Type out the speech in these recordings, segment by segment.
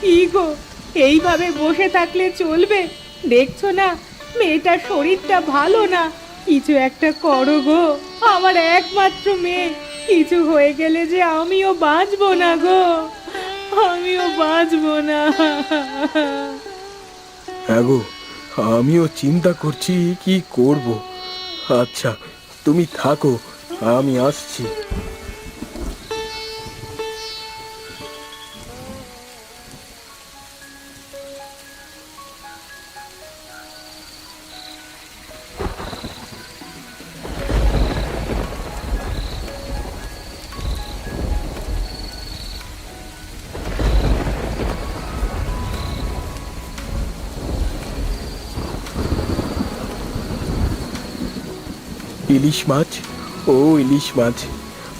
কি গো, এইভাবে বসে থাকলে চলবে? দেখছো না মেয়েটার শরীরটা ভালো না, কিছু একটা করো গো। আমার একমাত্র মেয়ে, কিছু হয়ে গেলে যে আমিও বাঁচবো না গো, আমিও বাঁচবো না। হ্যাঁ গো, আমিও চিন্তা করছি কি করব। আচ্ছা, তুমি থাকো, আমি আসছি। ইলিশ মাছ, ও ইলিশ মাছ,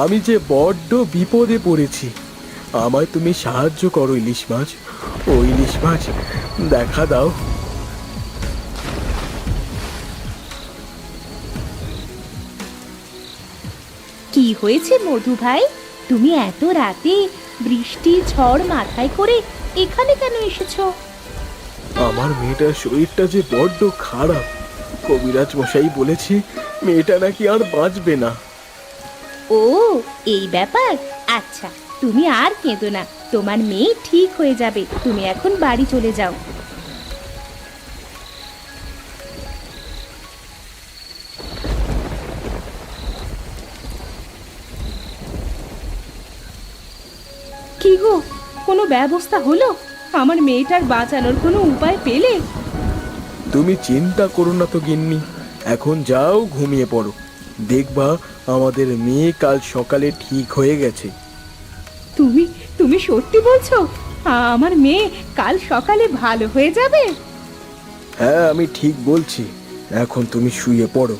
আমি যে বড্ড বিপদে পড়েছি। আমায় তুমি সাহায্য করো ইলিশ মাছ। ও ইলিশ মাছ, দেখা দাও। কি হয়েছে মধু ভাই, তুমি এত রাতে বৃষ্টি ঝড় মাথায় করে এখানে কেন এসেছো? আমার মেয়েটার শরীরটা যে বড্ড খারাপ। কবিরাজ মশাই বলেছে মেয়েটা নাকি আর বাঁচবে না। ও, এই ব্যাপার। আচ্ছা, তুমি আর কেঁদো না, তোমার মেয়ে ঠিক হয়ে যাবে। তুমি এখন বাড়ি চলে যাও। কি গো, কোনো ব্যবস্থা হলো? আমার মেয়েটার বাঁচানোর কোনো উপায় পেলে? তুমি চিন্তা করো না তো গিন্নি, এখন যাও ঘুমিয়ে পড়ো। দেখবা আমাদের মেয়ে কাল সকালে ঠিক হয়ে গেছে। তুমি তুমি সত্যি বলছো? আমার মেয়ে কাল সকালে ভালো হয়ে যাবে? হ্যাঁ, আমি ঠিক বলছি। এখন তুমি শুয়ে পড়ো।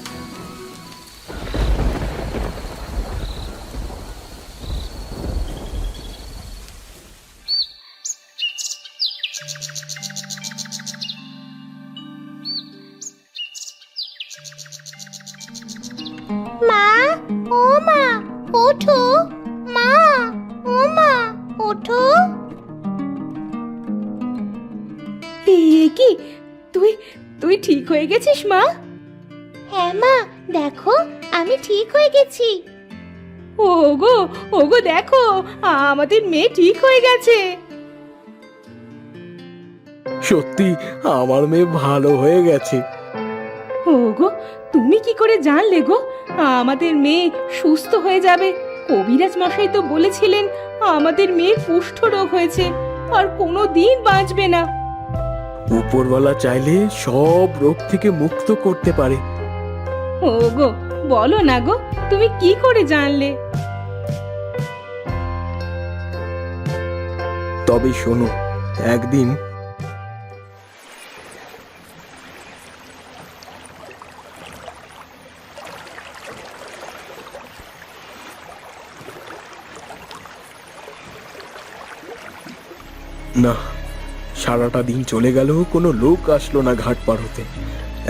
মা, ও মা, ওঠো। মা, ও মা, ওঠো। এ কি, তুই তুই ঠিক হয়ে গেছিস মা? হ্যাঁ মা, দেখো আমি ঠিক হয়ে গেছি। ওগো, ওগো দেখো, আমাদের মেয়ে ঠিক হয়ে গেছে। সত্যি আমার মেয়ে ভালো হয়ে গেছে। ওগো, তুমি কি করে জানলে গো আমাদের মেয়ে সুস্থ হয়ে যাবে? কবিরাজ মশাই তো বলেছিলেন আমাদের মেয়ের কুষ্ঠ রোগ হয়েছে, আর কোনো দিন বাঁচবে না। উপরওয়ালা চাইলে সব রোগ থেকে মুক্ত করতে পারে। ওগো, বলো না গো, তুমি কি করে জানলে? তবে শোনো, একদিন না, সারাটা দিন চলে গেল, কোনো লোক আসলো না ঘাট পার হতে।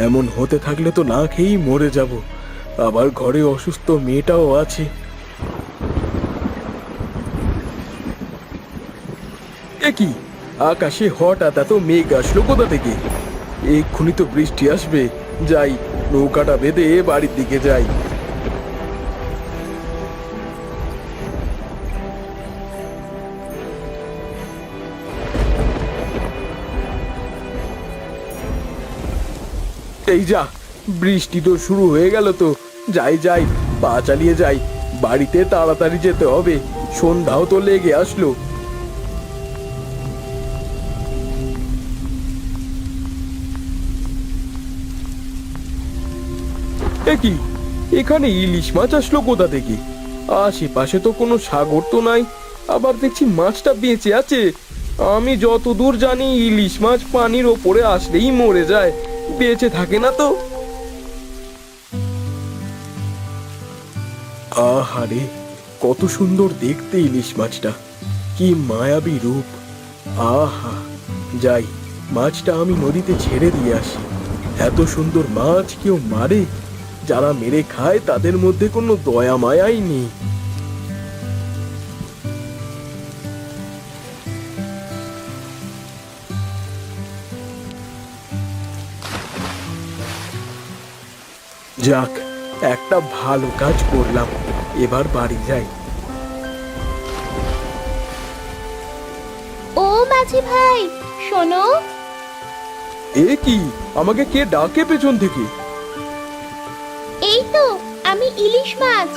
এমন হতে থাকলে তো না খেয়েই মরে যাব। আবার ঘরে অসুস্থ মেয়েটাও আছে। এ কি, আকাশে হঠাৎ এত মেঘ আসলো কোথা থেকে? এক্ষুনি তো বৃষ্টি আসবে। যাই, নৌকাটা বেঁধে বাড়ির দিকে যাই। এই যা, বৃষ্টি তো শুরু হয়ে গেল। তো যাই যাই, পা চালিয়ে যাই। বাড়িতে তাড়াতাড়ি যেতে হবে, সন্ধ্যাও তো লেগে আসলো। এ কি, এখানে ইলিশ মাছ আসলো কোথা থেকে? আশেপাশে তো কোনো সাগর তো নাই। আবার দেখছি মাছটা বেঁচে আছে। আমি যতদূর জানি ইলিশ মাছ পানির ওপরে আসলেই মরে যায়, বেঁচে থাকে না তো। আহারে, কত সুন্দর দেখতে ইলিশ মাছটা, কি মায়াবী রূপ। আহা, যাই, মাছটা আমি নদীতে ছেড়ে দিয়ে আসি। এত সুন্দর মাছ কেউ মারে? যারা মেরে খায় তাদের মধ্যে কোনো দয়া মায়াই নেই। যাক, একটা ভালো কাজ করলাম। এবার বাড়ি যাই। ও মাঝি ভাই, শোনো। এ কি, আমাকে কে ডাকে পেছন থেকে? এই তো, আমি ইলিশ মাছ।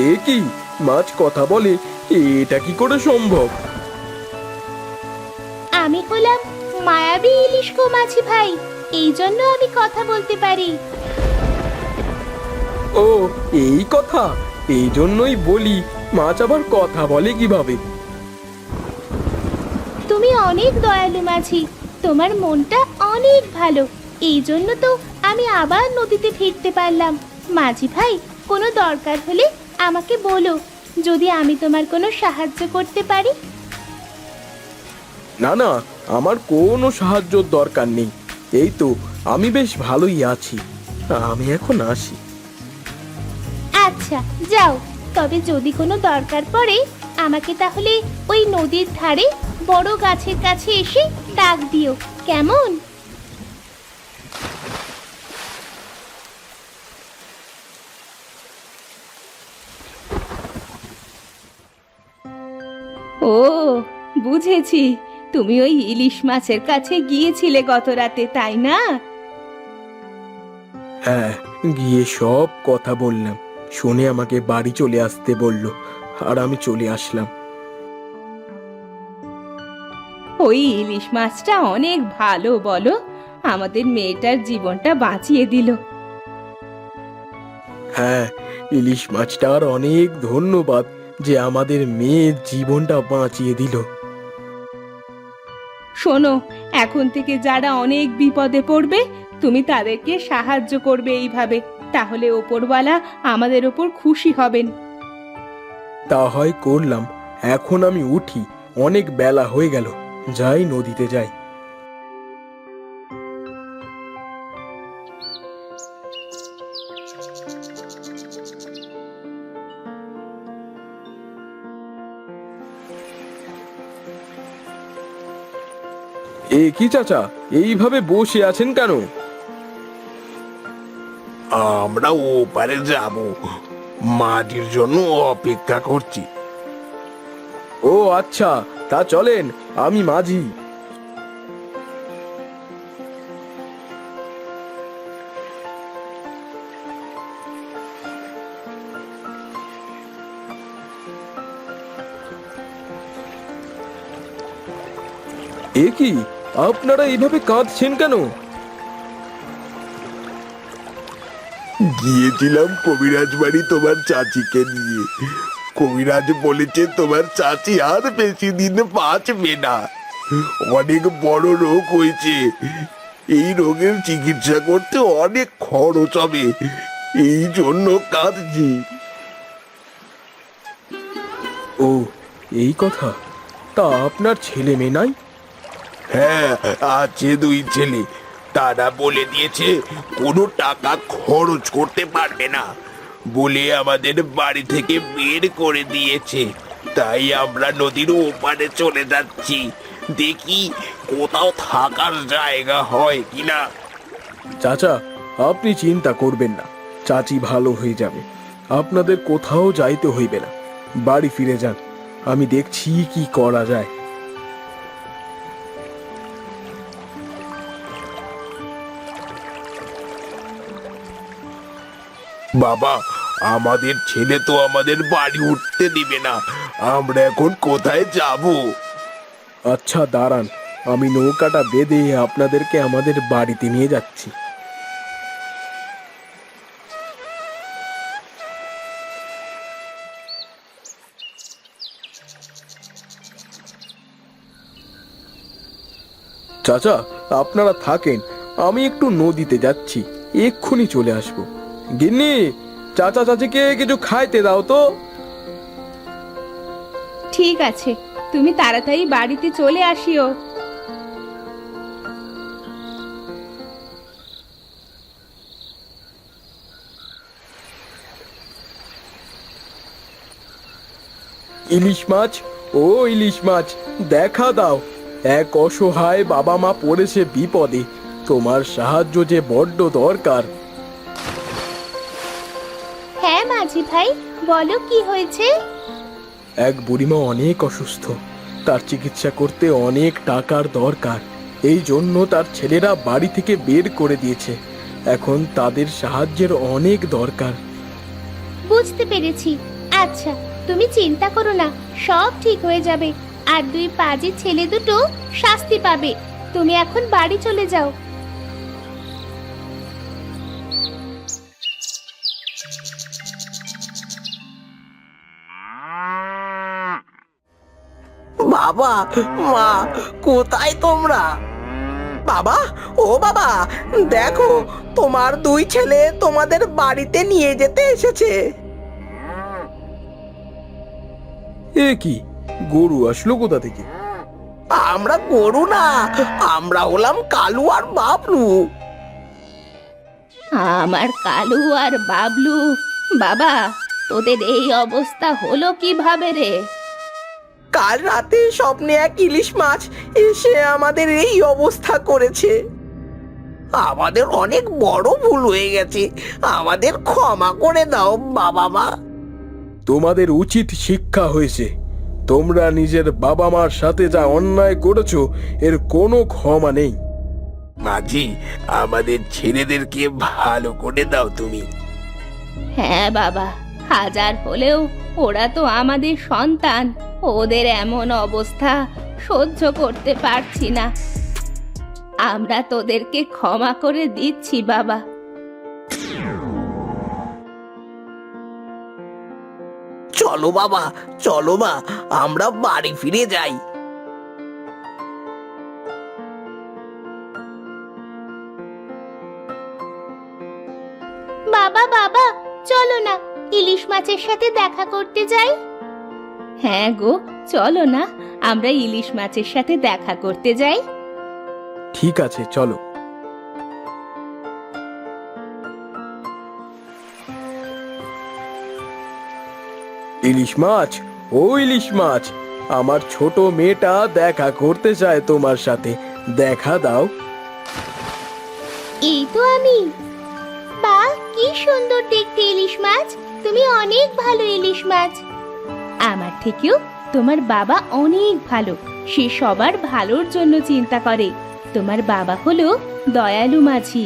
এ কি, মাছ কথা বলে? এটা কি করে সম্ভব? আমি হলাম মায়াবী ইলিশ গো মাঝি ভাই, এই জন্য আমি কথা বলতে পারি। ও, এই কথা। এই জন্যই বলি, মাছ আবার কথা বলে কিভাবে? তুমি অনেক দয়ালু মাঝি, তোমার মনটা অনেক ভালো, এই জন্য তো আমি আবার নদীতে ফিরতে পারলাম। মাঝি ভাই, কোনো দরকার হলে আমাকে বলো, যদি আমি তোমার কোনো সাহায্য করতে পারি। না না, আমার কোনো সাহায্যর দরকার নেই। এই তো, আমি বেশ ভালোই আছি। আমি এখন আসি। আচ্ছা, যাও। তবে যদি কোনো দরকার পড়ে আমাকে তাহলে ওই নদীর ধারে বড় গাছের কাছে এসে ডাক দিও, কেমন? ও, বুঝেছি, তুমি ওই ইলিশ মাছের কাছে গিয়েছিলে গত রাতে, তাই না? হ্যাঁ, গিয়ে সব কথা বললাম। শুনে আমাকে বাড়ি চলে আসতে বলল, আর আমি চলে আসলাম। ওই ইলিশ মাছটা অনেক ভালো, বলো, আমাদের মেয়েটার জীবনটা বাঁচিয়ে দিল। হ্যাঁ, ইলিশ মাছটার অনেক ধন্যবাদ যে আমাদের মেয়ের জীবনটা বাঁচিয়ে দিল। শোনো, এখন থেকে যারা অনেক বিপদে পড়বে তুমি তাদেরকে সাহায্য করবে এইভাবে, তাহলে ওপরওয়ালা আমাদের ওপর খুশি হবেন। তা হয় করলাম। এখন আমি উঠি, অনেক বেলা হয়ে গেল। যাই, নদীতে যাই। এ কি চাচা, এইভাবে বসে আছেন কেন? আমরা ওপারে যাব, মাটির জন্য অপেক্ষা করছি। ও আচ্ছা, তা চলেন, আমি মাঝি। এ কি, আপনারা এইভাবে কাঁদছেন কেন? গিয়েছিলাম কবিরাজ বাড়ি তোমার চাচিকে নিয়ে। কবিরাজ বলেছে তোমার চাচি আর বেশি দিন বাঁচবে না, অনেক বড় রোগ হয়েছে। এই রোগের চিকিৎসা করতে অনেক খরচ হবে, এই জন্য কাঁদছি। ও, এই কথা। তা আপনার ছেলে মেয়ে নাই? হ্যাঁ, আছে দুই ছেলে। তারা বলে দিয়েছে কোনো টাকা খরচ করতে পারবে না বলে আমাদের বাড়ি থেকে বের করে দিয়েছে। তাই আমরা নদীর ওপারে চলে যাচ্ছি, দেখি কোথাও থাকার জায়গা হয় কিনা। চাচা, আপনি চিন্তা করবেন না, চাচি ভালো হয়ে যাবে। আপনাদের কোথাও যাইতে হইবে না, বাড়ি ফিরে যান। আমি দেখছি কি করা যায়। বাবা, আমাদের ছেলে তো আমাদের বাড়ি উঠতে দিবে না, আমরা এখন কোথায় যাব? আচ্ছা দাঁড়ান, আমি নৌকাটা বেঁধে আপনাদেরকে আমাদের বাড়িতে নিয়ে যাচ্ছি। চাচা, আপনারা থাকেন, আমি একটু নদীতে যাচ্ছি, এক্ষুনি চলে আসবো। গিন্নি, চাচা চাচিকে কিছু খাইতে দাও তো। ঠিক আছে, তুমি তাড়াতাড়ি বাড়িতে চলে আসিও। ইলিশ মাছ, ও ইলিশ মাছ, দেখা দাও। এক অসহায় বাবা মা পড়েছে বিপদে, তোমার সাহায্য যে বড্ড দরকার। মাঝি ভাই, বলো কি হয়েছে? এক বুড়িমা অনেক অসুস্থ, তার চিকিৎসা করতে অনেক টাকার দরকার। এই জন্য তার ছেলেরা বাড়ি থেকে বের করে দিয়েছে। এখন তাদের সাহায্যের অনেক দরকার। বুঝতে পেরেছি। আচ্ছা, তুমি চিন্তা করো না, সব ঠিক হয়ে যাবে। আর দুই পাজি ছেলে দুটো শাস্তি পাবে। তুমি এখন বাড়ি চলে যাও। বাবা, মা, কোথায় তোমরা? বাবা, ও বাবা, দেখো তোমার দুই ছেলে তোমাদের বাড়িতে নিয়ে যেতে এসেছে। এ কি, গরু আসলো কোথা থেকে? আমরা গরু না, আমরা হলাম কালু আর বাবলু। আমার কালু আর বাবলু, বাবা, তোদের এই অবস্থা হলো কিভাবে রে? কাল রাতে স্বপ্নে এক ইলিশ মাছ এসে আমাদের এই অবস্থা করেছে। আমাদের অনেক বড় ভুল হয়ে গেছে, আমাদের ক্ষমা করে দাও বাবা মা। তোমাদের উচিত শিক্ষা হয়েছে। তোমরা নিজের বাবা মার সাথে যা অন্যায় করেছো, এর কোনো ক্ষমা নেই। মাঝি, আমাদের ছেলেদেরকে ভালো করে দাও তুমি। হ্যাঁ বাবা, হাজার হলেও ওরা তো আমাদের সন্তান। ওদের এমন অবস্থা সহ্য করতে পারছি না। আমরা তোদেরকে ক্ষমা করে দিচ্ছি বাবা। চলো বাবা, চলো মা, আমরা বাড়ি ফিরে যাই। বাবা বাবা, চলো না, ইলিশ মাছের সাথে দেখা করতে যাই। হ্যাঁ গো, চলো না, আমরা ইলিশ মাছের সাথে দেখা করতে যাই। ঠিক আছে, চলো। ইলিশ মাছ, ও ইলিশ মাছ, আমার ছোট মেয়েটা দেখা করতে চায় তোমার সাথে। দেখা দাও। এই তো আমি। বাহ, কি সুন্দর দেখতে ইলিশ মাছ। তুমি অনেক ভালো ইলিশ মাছ। আমার থেকেও তোমার বাবা অনেক ভালো। সে সবার ভালোর জন্য চিন্তা করে। তোমার বাবা হলো দয়ালু মাঝি।